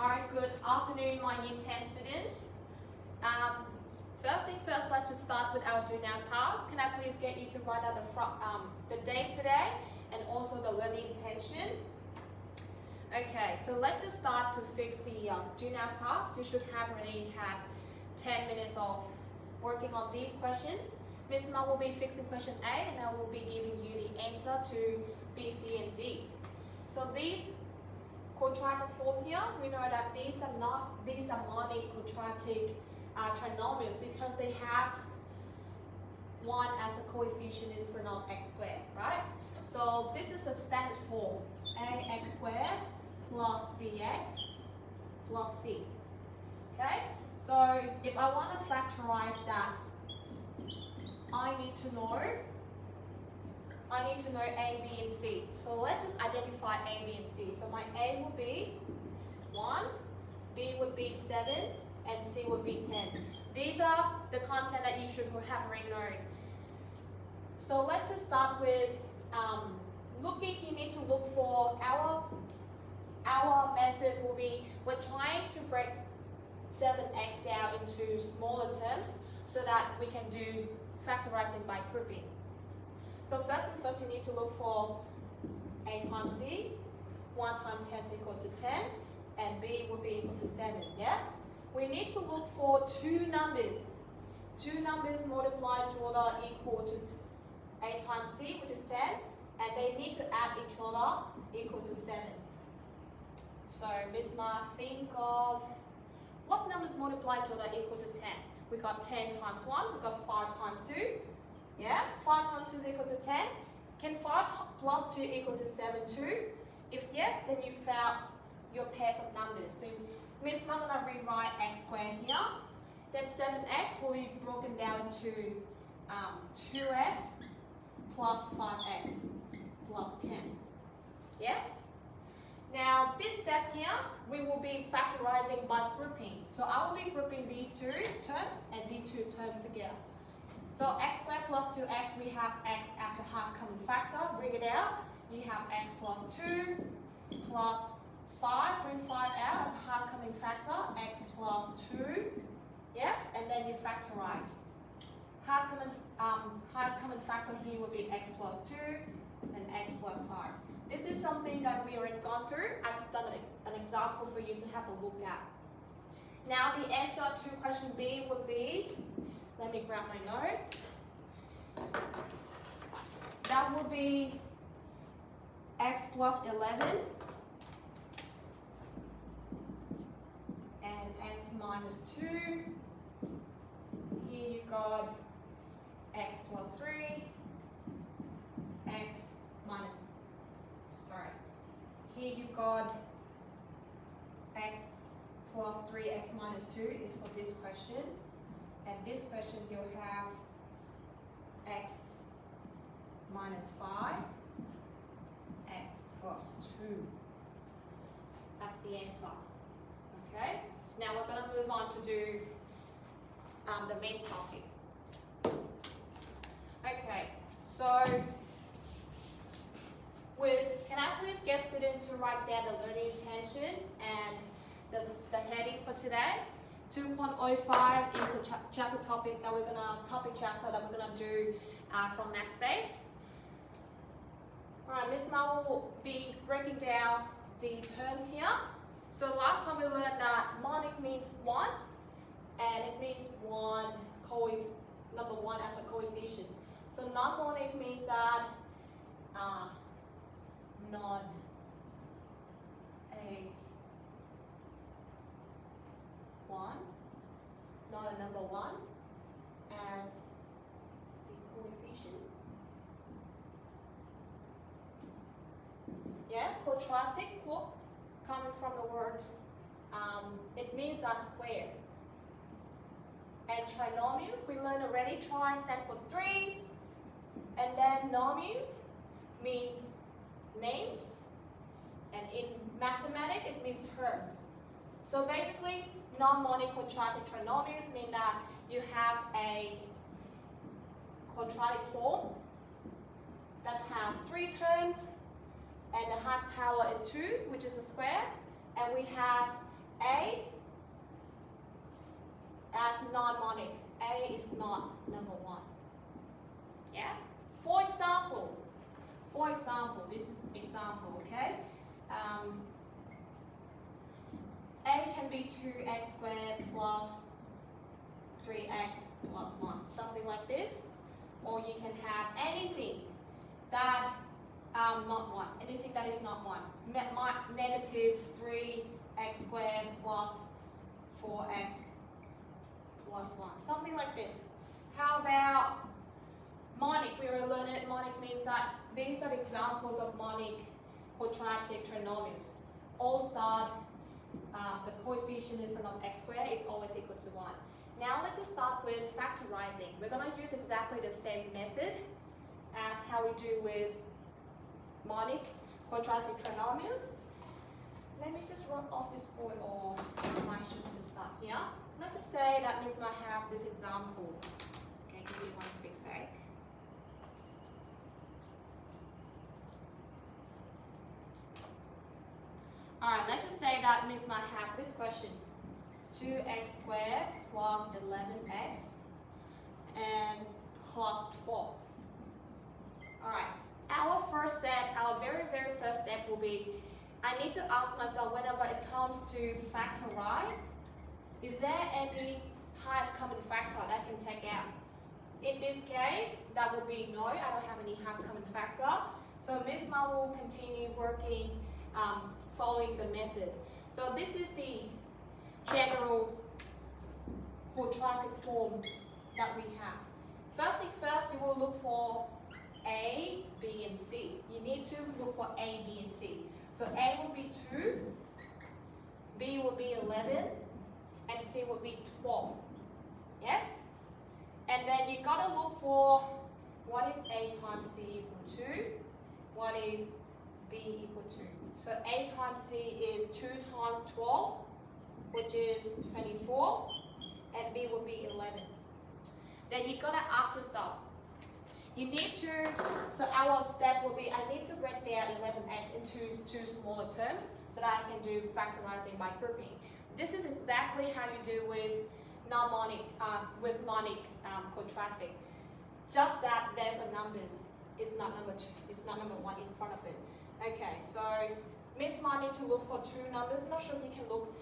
Alright, good afternoon, my Year 10 students. First thing first, let's just start with our do now task. Can I please get you to write out the date today and also the learning intention? Okay, so let's just start to fix the do now task. You should have already had 10 minutes of working on these questions. Miss Ma will be fixing question A and I will be giving you the answer to B, C, and D. So these quadratic form here, we know that these are monic quadratic trinomials because they have 1 as the coefficient in front of x squared, right? So this is the standard form, ax squared plus bx plus c. Okay, so if I want to factorize that, I need to know A, B, and C. So let's just identify A, B, and C. So my A would be 1, B would be 7, and C would be 10. These are the content that you should have already known. So let's just start with you need to look for our method will be, we're trying to break 7x down into smaller terms so that we can do factorizing by grouping. So first you need to look for A times C, 1 times 10 is equal to 10, and B will be equal to 7, yeah? We need to look for two numbers multiplied each other equal to A times C, which is 10, and they need to add each other equal to 7. So Miss Ma, think of what numbers multiply each other equal to 10? We got 10 times 1, we got 5 times 2. Yeah, 5 times 2 is equal to 10. Can 5 plus 2 equal to 7 too? If yes, then you found your pairs of numbers. So Miss Ma gonna rewrite x squared here. Then 7x will be broken down into 2x plus 5x plus 10. Yes? Now this step here, we will be factorizing by grouping. So I will be grouping these two terms and these two terms together. So x squared plus 2x, we have x as a highest common factor. Bring it out. You have x plus 2 plus 5. Bring 5 out as a highest common factor. X plus 2. Yes, and then you factorize. Highest common factor here will be x plus 2 and x plus 5. This is something that we already gone through. I've just done an example for you to have a look at. Now the answer to question B would be, let me grab my notes. That would be x plus 11 and x minus 2. Here you got x plus 3, here you got x plus 3, x minus 2 is for this question. And this question you'll have x minus 5, x plus 2. That's the answer. Okay? Now we're going to move on to do the main topic. Okay, so can I please get students to write down the learning intention and the heading for today? 2.05 is the chapter topic that topic chapter that we're gonna do from next space. Alright, Miss Ma will be breaking down the terms here. So last time we learned that monic means 1 and it means number 1 as a coefficient. So non-monic means that non not a number 1 as the coefficient. Yeah, quadratic, coming from the word, it means a square. And trinomials, we learned already, tri stands for 3, and then nomials means names, and in mathematics it means terms. So basically, non-monic quadratic trinomials mean that you have a quadratic form that have 3 terms, and the highest power is 2, which is a square, and we have A as non-monic. A is not number 1. Yeah? For example, this is example, okay? A can be 2x squared plus 3x plus 1, something like this. Or you can have anything that not 1, anything that is not 1. Negative 3x squared plus 4x plus 1, something like this. How about monic? We will learn it. Monic means that these are examples of monic quadratic trinomials. All start, the coefficient in front of x squared is always equal to 1. Now let's just start with factorizing. We're going to use exactly the same method as how we do with monic quadratic trinomials. Let me just run off this board, or I should just start here. Let's just say that Miss might have this example. Okay, give me one quick sec. Alright, let's just say that Miss might have this question. 2x squared plus 11x and plus 12. Alright, our first step, our very first step will be, I need to ask myself whenever it comes to factorize, is there any highest common factor that I can take out? In this case, that would be no, I don't have any highest common factor. So Miss Ma will continue working, following the method. So this is the general quadratic form that we have. First thing first, you will look for A, B, and C. You need to look for A, B, and C. So A would be 2, B would be 11, and C would be 12. Yes? And then you gotta look for what is A times C equal to, what is B equal to. So A times C is 2 times 12, which is 24, and B would be 11. Then you gotta ask yourself, you need to, so our step will be, I need to break down 11x into 2 smaller terms so that I can do factorizing by grouping. This is exactly how you do with non-monic, with monic quadratic. Just that there's a numbers, it's not number 2, it's not number 1 in front of it. Okay, so Miss might need to look for 2 numbers. I'm not sure if you can look,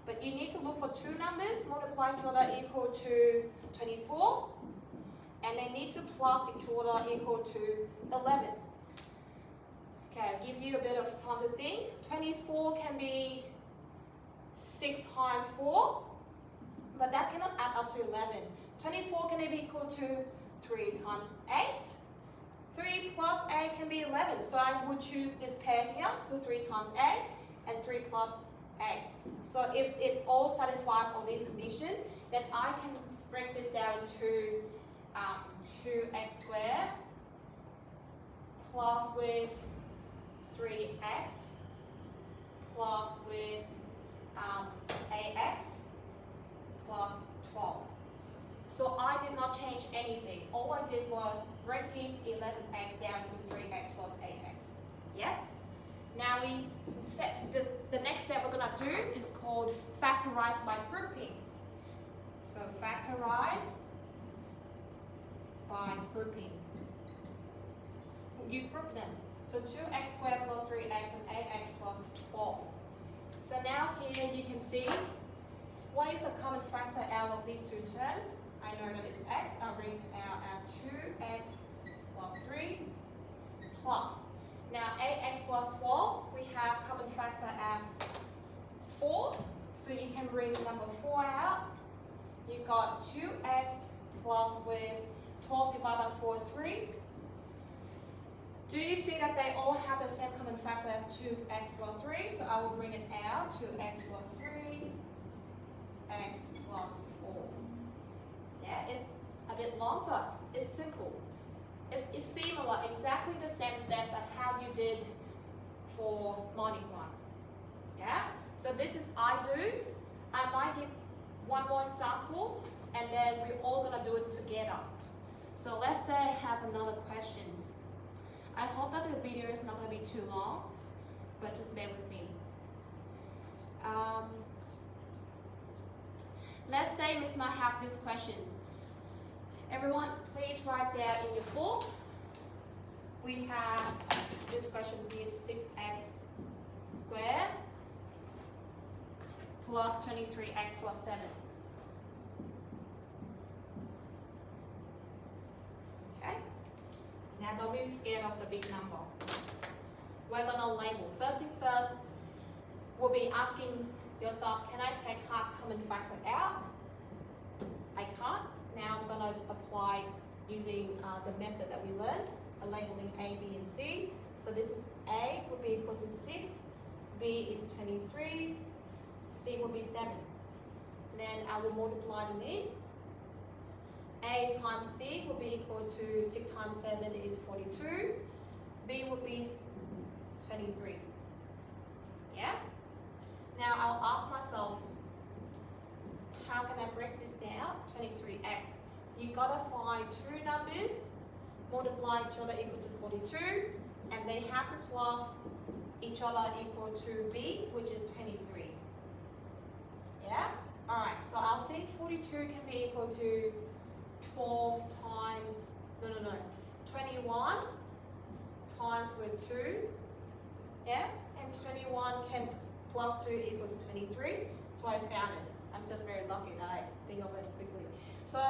but you need to look for 2 numbers, multiply each other equal to 24, and they need to plus each other equal to 11. Okay, I'll give you a bit of time to think. 24 can be 6 times 4, but that cannot add up to 11. 24 can be equal to 3 times 8. 3 plus 8 can be 11, so I would choose this pair here, so 3 times 8 and 3 plus 8. So if it all satisfies all these conditions, then I can break this down to 2x squared plus with 3x plus with ax plus 12. So I did not change anything. All I did was breaking 11x down to 3x plus ax. Yes? Now we set this, the next step we're going to do is called factorize by grouping. So factorize by grouping. You group them. So 2x squared plus 3x and ax plus 12. So now here you can see what is the common factor out of these 2 terms. I know that it's x. I'll bring it out as 2x plus 3 plus. Now ax plus 12, we have common factor as 4. So you can bring number 4 out. You got 2x plus with 12 divided by 4, 3. Do you see that they all have the same common factor as 2x plus 3? So I will bring it out, 2x plus 3, x plus 4. Yeah, it's a bit long, but it's simple. It's similar, exactly the same steps as how you did for monic one. Yeah? So this is I do. I might give one more example, and then we're all gonna do it together. So let's say I have another questions. I hope that the video is not gonna be too long, but just bear with me. Let's say Miss Ma have this question. Everyone, please write down in your book. We have this question is 6x squared plus 23x plus 7. Okay? Now don't be scared of the big number. We're gonna label. First thing first, we'll be asking yourself, can I take highest common factor out? I can't. Now I'm gonna apply using the method that we learned, labeling A, B, and C. So this is A would be equal to 6, B is 23, C would be 7. Then I will multiply them in. A times C will be equal to 6 times 7 is 42. B would be 23. Yeah? Now I'll ask myself, how can I break this down? 23x. You gotta find two numbers, multiply each other equal to 42, and they have to plus each other equal to B, which is 23. Yeah? Alright, so I'll think 42 can be equal to 12 times, 21 times with 2, yeah? And 21 can plus 2 equal to 23, so I found it. I'm just very lucky that I think of it quickly. So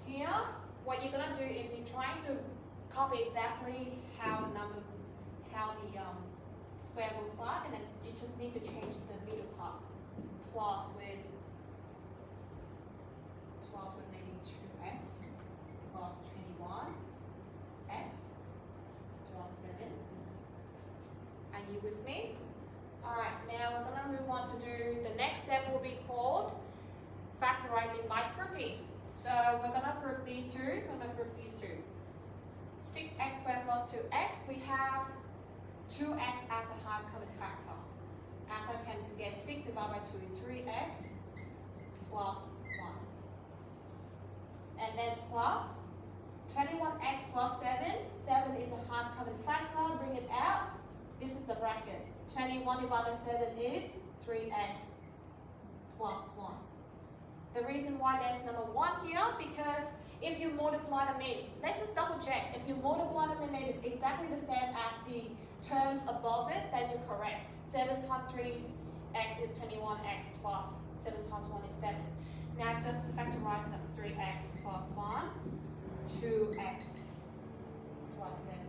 here, what you're gonna do is you're trying to copy exactly how the square looks like, and then you just need to change the middle part. Plus with maybe 2x plus 21x plus 7. Are you with me? Alright, now we're going to move on to do the next step will be called factorizing by grouping. So we're going to group these two. 6x squared plus 2x, we have 2x as the highest common factor. As I can get 6 divided by 2 is 3x plus 1. And then plus 21x plus 7. 7 is the highest common factor. Bring it out. This is the bracket. 21 divided by 7 is 3x plus 1. The reason why there's number 1 here, because if you multiply them in, let's just double check. If you multiply them in exactly the same as the terms above it, then you're correct. 7 times 3x is 21x plus 7 times 1 is 7. Now just factorize them. 3x plus 1, 2x plus 7.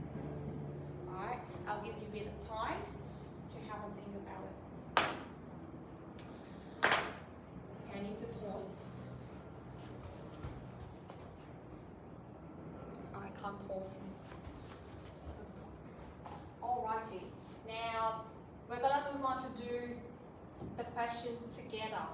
Alright, I'll give you a bit of time to have a think about it. Okay, I need to pause. I can't pause. Alrighty, now we're going to move on to do the question together.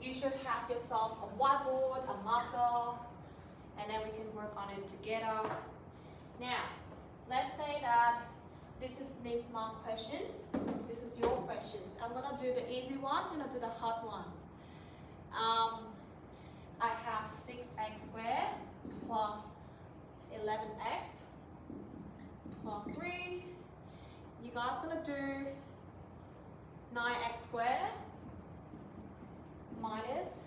You should have yourself a whiteboard, a marker, and then we can work on it together. Now, let's say that this is Miss Mark's questions. This is your questions. I'm gonna do the easy one. I'm gonna do the hard one. I have 6x squared plus 11x plus 3. You guys gonna do 9x squared minus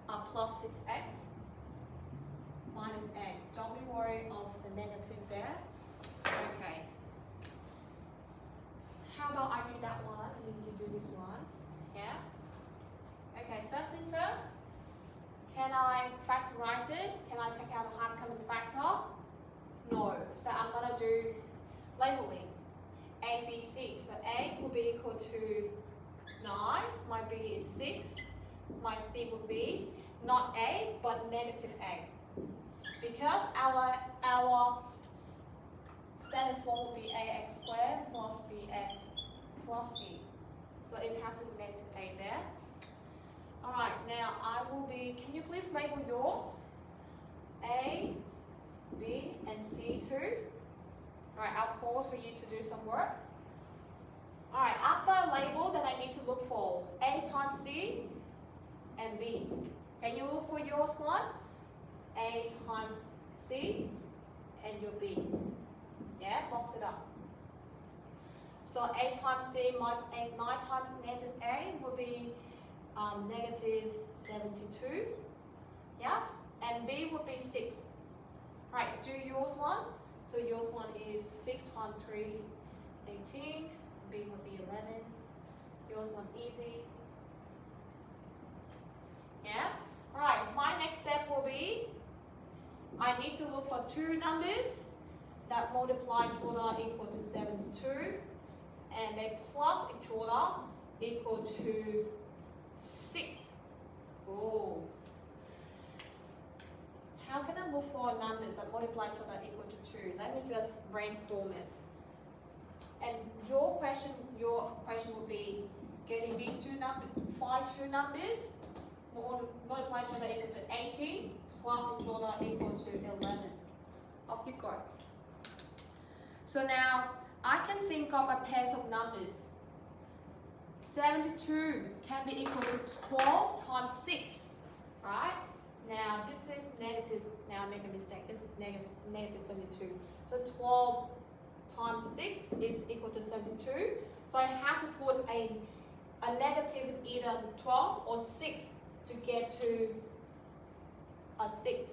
plus 6x minus a. Don't be worried of the negative there. Okay. How about I do that one and you do this one? Yeah? Okay, first thing first, can I factorize it? Can I take out the highest common factor? No. So I'm going to do labeling. A, B, C. So A will be equal to 9. My B is 6. My C will be not A, but negative A. Because our standard form will be ax squared plus bx plus c. So it has to be negative a there. Alright, now I will be, can you please label yours? A, B, and C too. Alright, I'll pause for you to do some work. Alright, after I label, then I need to look for A times C and B. Can you look for yours one? A times C and your B. Yeah, box it up. So A times C minus 9 times negative A will be negative 72. Yeah, and B would be 6. Right, do yours one. So yours one is 6 times 3, 18. B would be 11. Yours one easy. Yeah. Alright, my next step will be I need to look for two numbers that multiply each other equal to 72 and they plus each other equal to 6. Oh. How can I look for numbers that multiply each other equal to 2? Let me just brainstorm it. And your question will be getting these two numbers, find two numbers, multiply each other equal to 18, plus each other equal to 11. Off you go. So now I can think of a pair of numbers. 72 can be equal to 12 times 6, right? Now this is negative, now I make a mistake, this is negative 72. So 12 times 6 is equal to 72. So I have to put a negative either 12 or 6 to get to a 6,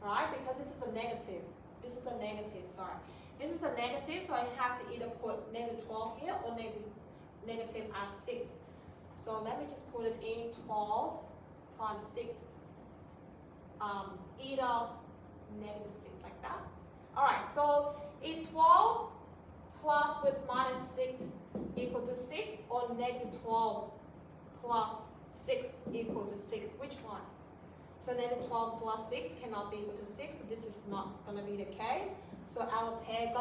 right? Because this is a negative. This is a negative, sorry. This is a negative, so I have to either put negative 12 here or negative as 6. So let me just put it in 12 times 6. Either negative 6 like that. Alright, so is 12 plus with minus 6 equal to 6 or negative 12 plus 6 equal to 6? Which one? So negative 12 plus 6 cannot be equal to 6, so this is not going to be the case. So our pair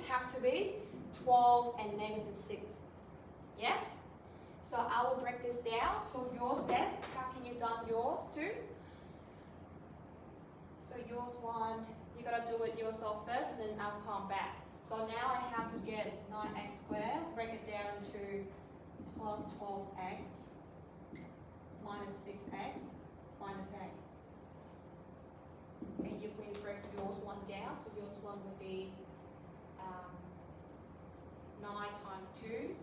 have to be 12 and negative 6. Yes? So I will break this down. So your step, how can you done yours too? So yours one, you gotta do it yourself first and then I'll come back. So now I have to get 9x squared, break it down to plus 12x minus 6x minus a. Can you please break yours one down? So yours one would be 9 times 2,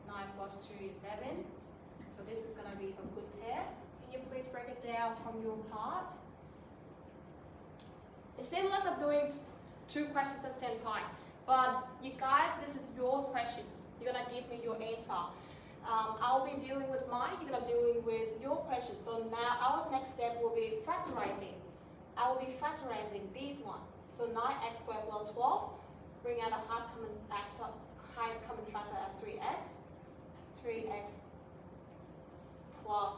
9 plus 2 is 11. So this is gonna be a good pair. Can you please break it down from your part? It's similar to doing two questions at the same time, but you guys, this is your questions. You're gonna give me your answer. I'll be dealing with mine, you're gonna dealing with your questions. So now our next step will be factorizing. I will be factorizing these one. So 9x squared plus 12, bring out the highest common factor at 3x. 3x plus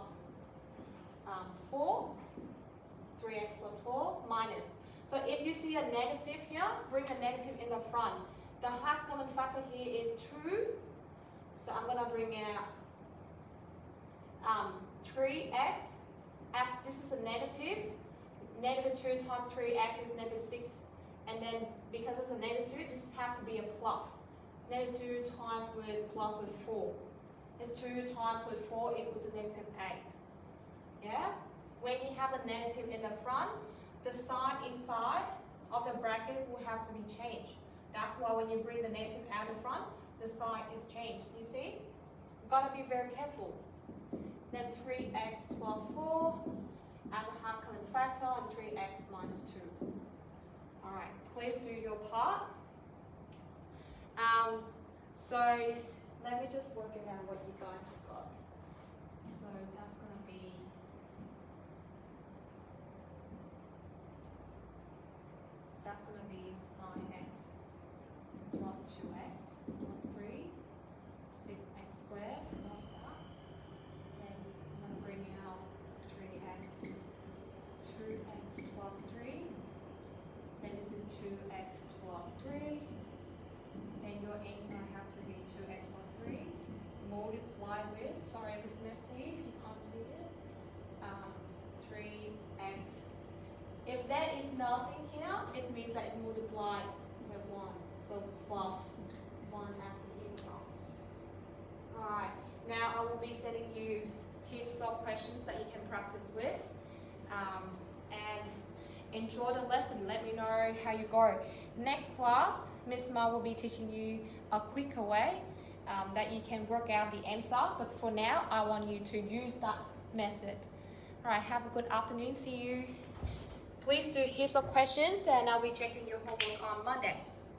4, 3x plus 4 minus. So if you see a negative here, bring a negative in the front. The highest common factor here is 2. So I'm going to bring out 3x, as this is a negative. Negative 2 times 3x is negative 6. And then because it's a negative 2, this has to be a plus. Negative 2 times with plus with 4. Negative 2 times with 4 equals to negative 8. Yeah? When you have a negative in the front, the sign inside of the bracket will have to be changed. That's why when you bring the negative out in front, the sign is changed. You see? You've got to be very careful. Then 3x plus 4 as a half common factor and 3x minus 2. Alright, please do your part. So let me just work it out what you guys got. So that's going to be that's going to be 9x plus 2x plus 3, 6x squared plus that. Then I'm going to bring out 3x, 2x plus 3. Then this is 2x plus 3. And your answer have to be 2x plus 3. Multiply with, sorry if it's messy, if you can't see it, 3x. If there is nothing here, it means that it multiplied with 1. So plus 1 as the answer. Alright, now I will be setting you heaps of questions that you can practice with. And enjoy the lesson. Let me know how you go. Next class, Miss Ma will be teaching you a quicker way that you can work out the answer. But for now, I want you to use that method. All right, have a good afternoon. See you. Please do heaps of questions and I'll be checking your homework on Monday.